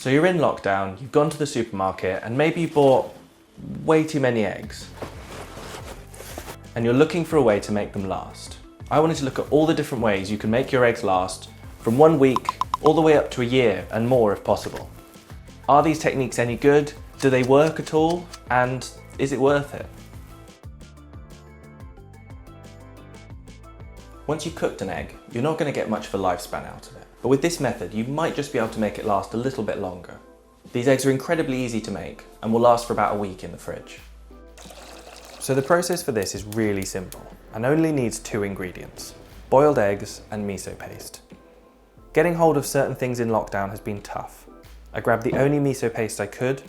So you're in lockdown, you've gone to the supermarket and maybe you bought way too many eggs and you're looking for a way to make them last. I wanted to look at all the different ways you can make your eggs last from 1 week all the way up to a year and more if possible. Are these techniques any good? Do they work at all? And is it worth it? Once you've cooked an egg, you're not going to get much of a lifespan out of it. But with this method, you might just be able to make it last a little bit longer. These eggs are incredibly easy to make and will last for about a week in the fridge. So the process for this is really simple and only needs 2 ingredients: boiled eggs and miso paste. Getting hold of certain things in lockdown has been tough. I grabbed the only miso paste I could,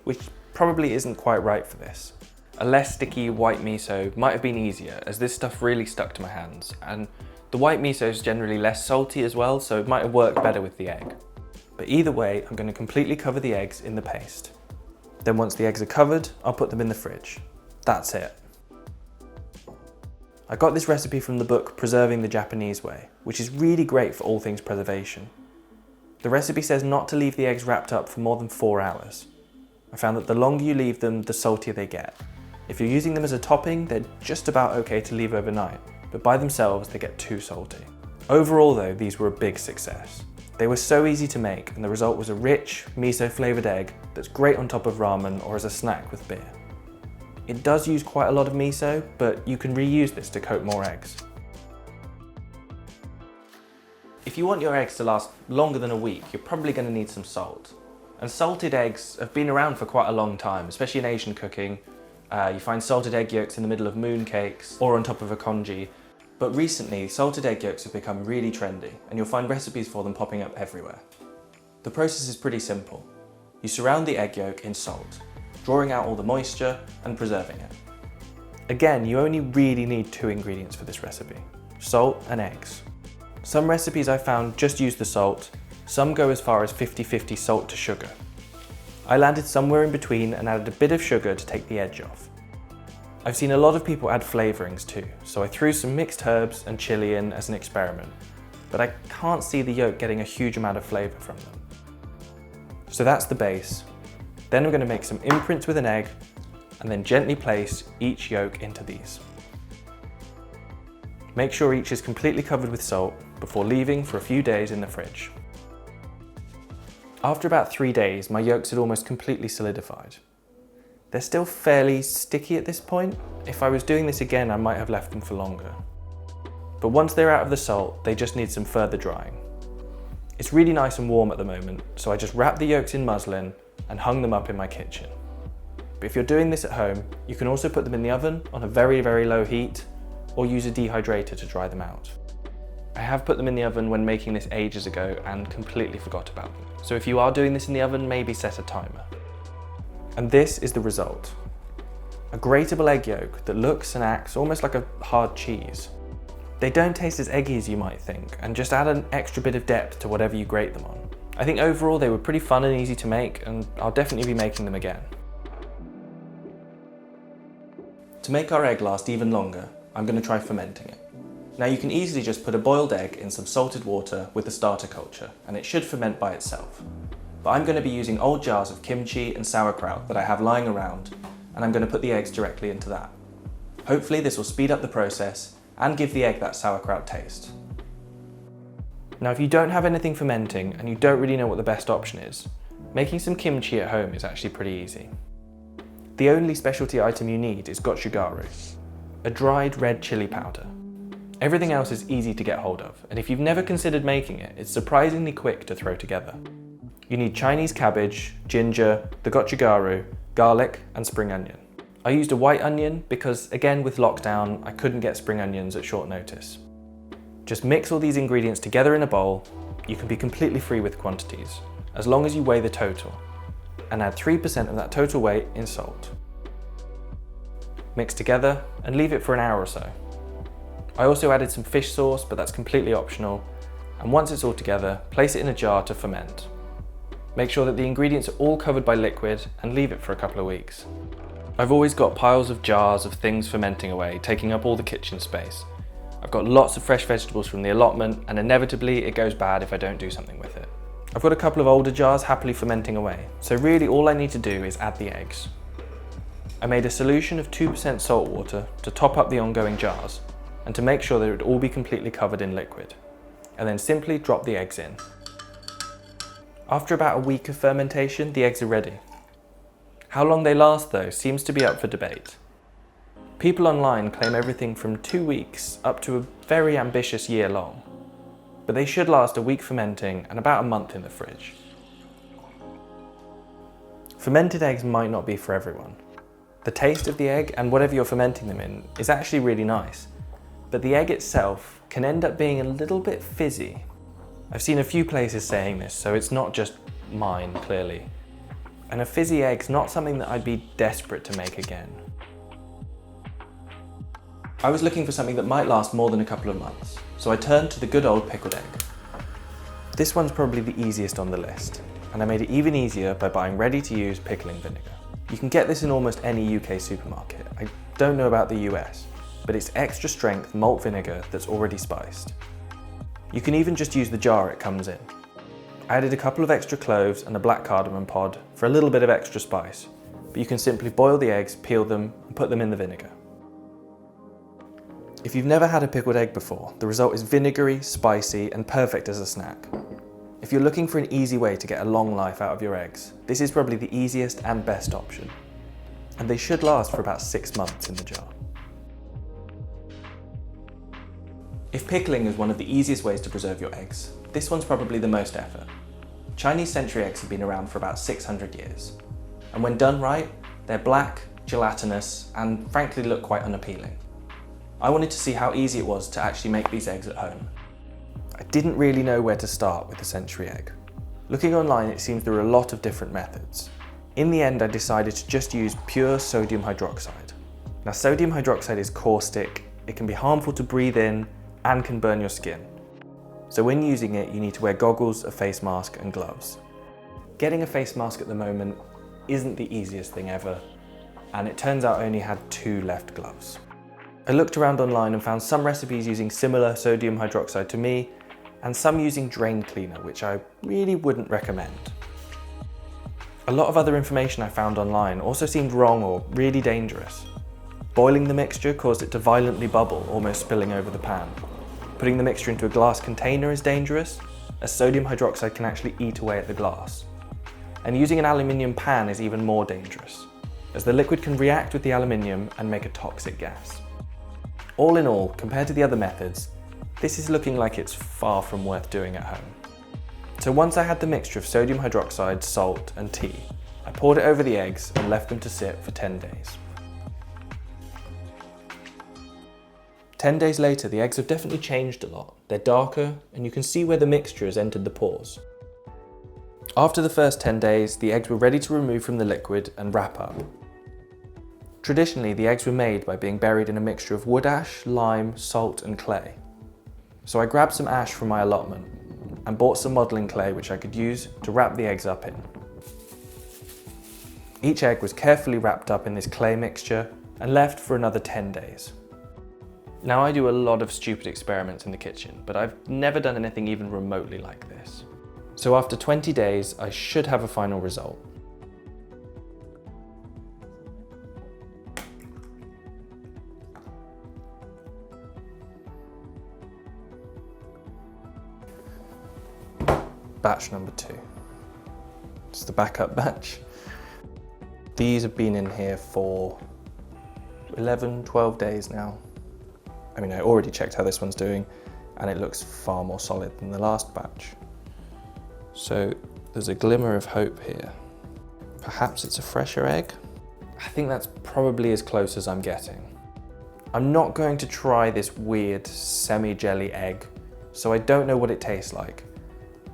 which probably isn't quite right for this. A less sticky white miso might have been easier, as this stuff really stuck to my hands, and the white miso is generally less salty as well, so it might have worked better with the egg. But either way, I'm going to completely cover the eggs in the paste. Then once the eggs are covered, I'll put them in the fridge. That's it. I got this recipe from the book Preserving the Japanese Way, which is really great for all things preservation. The recipe says not to leave the eggs wrapped up for more than 4 hours. I found that the longer you leave them, the saltier they get. If you're using them as a topping, they're just about okay to leave overnight, but by themselves they get too salty. Overall though, these were a big success. They were so easy to make and the result was a rich, miso flavoured egg that's great on top of ramen or as a snack with beer. It does use quite a lot of miso, but you can reuse this to coat more eggs. If you want your eggs to last longer than a week, you're probably going to need some salt. And salted eggs have been around for quite a long time, especially in Asian cooking. You find salted egg yolks in the middle of moon cakes or on top of a congee. But recently, salted egg yolks have become really trendy and you'll find recipes for them popping up everywhere. The process is pretty simple. You surround the egg yolk in salt, drawing out all the moisture and preserving it. Again, you only really need 2 ingredients for this recipe: salt and eggs. Some recipes I found just use the salt, some go as far as 50-50 salt to sugar. I landed somewhere in between and added a bit of sugar to take the edge off. I've seen a lot of people add flavourings too, so I threw some mixed herbs and chilli in as an experiment, but I can't see the yolk getting a huge amount of flavour from them. So that's the base. Then I'm going to make some imprints with an egg and then gently place each yolk into these. Make sure each is completely covered with salt before leaving for a few days in the fridge. After about 3 days, my yolks had almost completely solidified. They're still fairly sticky at this point. If I was doing this again, I might have left them for longer. But once they're out of the salt, they just need some further drying. It's really nice and warm at the moment, so I just wrapped the yolks in muslin and hung them up in my kitchen. But if you're doing this at home, you can also put them in the oven on a very, very low heat, or use a dehydrator to dry them out. I have put them in the oven when making this ages ago and completely forgot about them. So if you are doing this in the oven, maybe set a timer. And this is the result. A grateable egg yolk that looks and acts almost like a hard cheese. They don't taste as eggy as you might think, and just add an extra bit of depth to whatever you grate them on. I think overall they were pretty fun and easy to make, and I'll definitely be making them again. To make our egg last even longer, I'm going to try fermenting it. Now you can easily just put a boiled egg in some salted water with the starter culture and it should ferment by itself. But I'm going to be using old jars of kimchi and sauerkraut that I have lying around, and I'm going to put the eggs directly into that. Hopefully this will speed up the process and give the egg that sauerkraut taste. Now if you don't have anything fermenting and you don't really know what the best option is, making some kimchi at home is actually pretty easy. The only specialty item you need is gochugaru, a dried red chili powder. Everything else is easy to get hold of, and if you've never considered making it, it's surprisingly quick to throw together. You need Chinese cabbage, ginger, the gochugaru, garlic, and spring onion. I used a white onion because, again with lockdown, I couldn't get spring onions at short notice. Just mix all these ingredients together in a bowl. You can be completely free with quantities, as long as you weigh the total, and add 3% of that total weight in salt. Mix together and leave it for an hour or so. I also added some fish sauce, but that's completely optional, and once it's all together, place it in a jar to ferment. Make sure that the ingredients are all covered by liquid and leave it for a couple of weeks. I've always got piles of jars of things fermenting away, taking up all the kitchen space. I've got lots of fresh vegetables from the allotment, and inevitably it goes bad if I don't do something with it. I've got a couple of older jars happily fermenting away, so really all I need to do is add the eggs. I made a solution of 2% salt water to top up the ongoing jars and to make sure that it would all be completely covered in liquid, and then simply drop the eggs in. After about a week of fermentation, the eggs are ready. How long they last though seems to be up for debate. People online claim everything from 2 weeks up to a very ambitious year long, but they should last a week fermenting and about a month in the fridge. Fermented eggs might not be for everyone. The taste of the egg and whatever you're fermenting them in is actually really nice, but the egg itself can end up being a little bit fizzy. I've seen a few places saying this, so it's not just mine, clearly. And a fizzy egg's not something that I'd be desperate to make again. I was looking for something that might last more than a couple of months, so I turned to the good old pickled egg. This one's probably the easiest on the list, and I made it even easier by buying ready-to-use pickling vinegar. You can get this in almost any UK supermarket. I don't know about the US, but it's extra strength malt vinegar that's already spiced. You can even just use the jar it comes in. I added a couple of extra cloves and a black cardamom pod for a little bit of extra spice, but you can simply boil the eggs, peel them, and put them in the vinegar. If you've never had a pickled egg before, the result is vinegary, spicy, and perfect as a snack. If you're looking for an easy way to get a long life out of your eggs, this is probably the easiest and best option. And they should last for about 6 months in the jar. If pickling is one of the easiest ways to preserve your eggs, this one's probably the most effort. Chinese century eggs have been around for about 600 years. And when done right, they're black, gelatinous, and frankly look quite unappealing. I wanted to see how easy it was to actually make these eggs at home. I didn't really know where to start with the century egg. Looking online, it seems there are a lot of different methods. In the end, I decided to just use pure sodium hydroxide. Now, sodium hydroxide is caustic, it can be harmful to breathe in, and can burn your skin. So when using it, you need to wear goggles, a face mask, and gloves. Getting a face mask at the moment isn't the easiest thing ever, and it turns out I only had 2 left gloves. I looked around online and found some recipes using similar sodium hydroxide to me, and some using drain cleaner, which I really wouldn't recommend. A lot of other information I found online also seemed wrong or really dangerous. Boiling the mixture caused it to violently bubble, almost spilling over the pan. Putting the mixture into a glass container is dangerous, as sodium hydroxide can actually eat away at the glass. And using an aluminium pan is even more dangerous, as the liquid can react with the aluminium and make a toxic gas. All in all, compared to the other methods, this is looking like it's far from worth doing at home. So once I had the mixture of sodium hydroxide, salt, and tea, I poured it over the eggs and left them to sit for 10 days. 10 days later, the eggs have definitely changed a lot. They're darker, and you can see where the mixture has entered the pores. After the first 10 days, the eggs were ready to remove from the liquid and wrap up. Traditionally, the eggs were made by being buried in a mixture of wood ash, lime, salt, and clay. So I grabbed some ash from my allotment and bought some modelling clay which I could use to wrap the eggs up in. Each egg was carefully wrapped up in this clay mixture and left for another 10 days. Now, I do a lot of stupid experiments in the kitchen, but I've never done anything even remotely like this. So after 20 days, I should have a final result. Batch number 2. It's the backup batch. These have been in here for 11, 12 days now. I mean, I already checked how this one's doing, and it looks far more solid than the last batch. So there's a glimmer of hope here. Perhaps it's a fresher egg? I think that's probably as close as I'm getting. I'm not going to try this weird semi-jelly egg, so I don't know what it tastes like,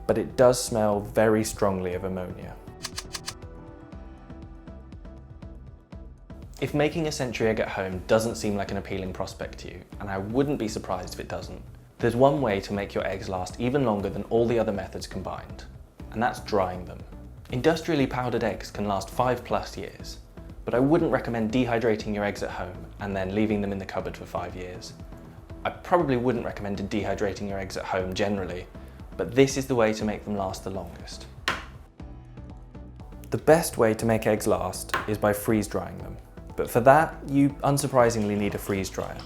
but it does smell very strongly of ammonia. If making a century egg at home doesn't seem like an appealing prospect to you, and I wouldn't be surprised if it doesn't, there's one way to make your eggs last even longer than all the other methods combined, and that's drying them. Industrially powdered eggs can last 5+ years, but I wouldn't recommend dehydrating your eggs at home and then leaving them in the cupboard for 5 years. I probably wouldn't recommend dehydrating your eggs at home generally, but this is the way to make them last the longest. The best way to make eggs last is by freeze drying them, but for that, you unsurprisingly need a freeze dryer.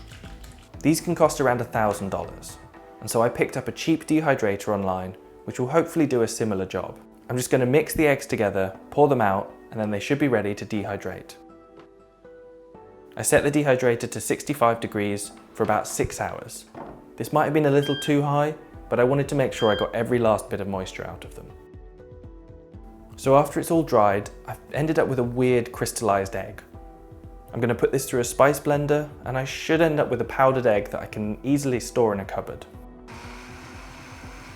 These can cost around $1,000, and so I picked up a cheap dehydrator online, which will hopefully do a similar job. I'm just going to mix the eggs together, pour them out, and then they should be ready to dehydrate. I set the dehydrator to 65 degrees for about 6 hours. This might have been a little too high, but I wanted to make sure I got every last bit of moisture out of them. So after it's all dried, I've ended up with a weird crystallized egg. I'm going to put this through a spice blender, and I should end up with a powdered egg that I can easily store in a cupboard.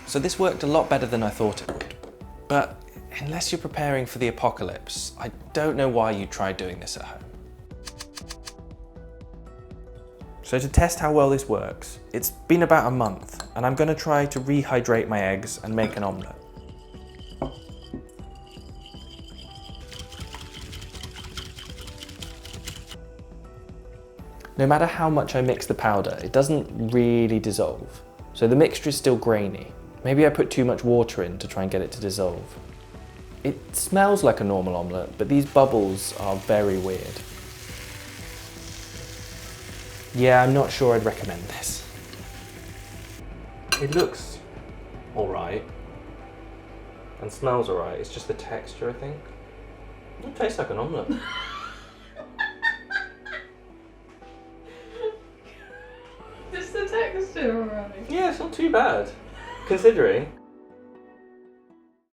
So this worked a lot better than I thought it would. But unless you're preparing for the apocalypse, I don't know why you'd try doing this at home. So to test how well this works, it's been about a month, and I'm going to try to rehydrate my eggs and make an omelette. No matter how much I mix the powder, it doesn't really dissolve. So the mixture is still grainy. Maybe I put too much water in to try and get it to dissolve. It smells like a normal omelette, but these bubbles are very weird. Yeah, I'm not sure I'd recommend this. It looks alright and smells alright. It's just the texture, I think. It tastes like an omelette. Just the texture alright. Yeah, it's not too bad, considering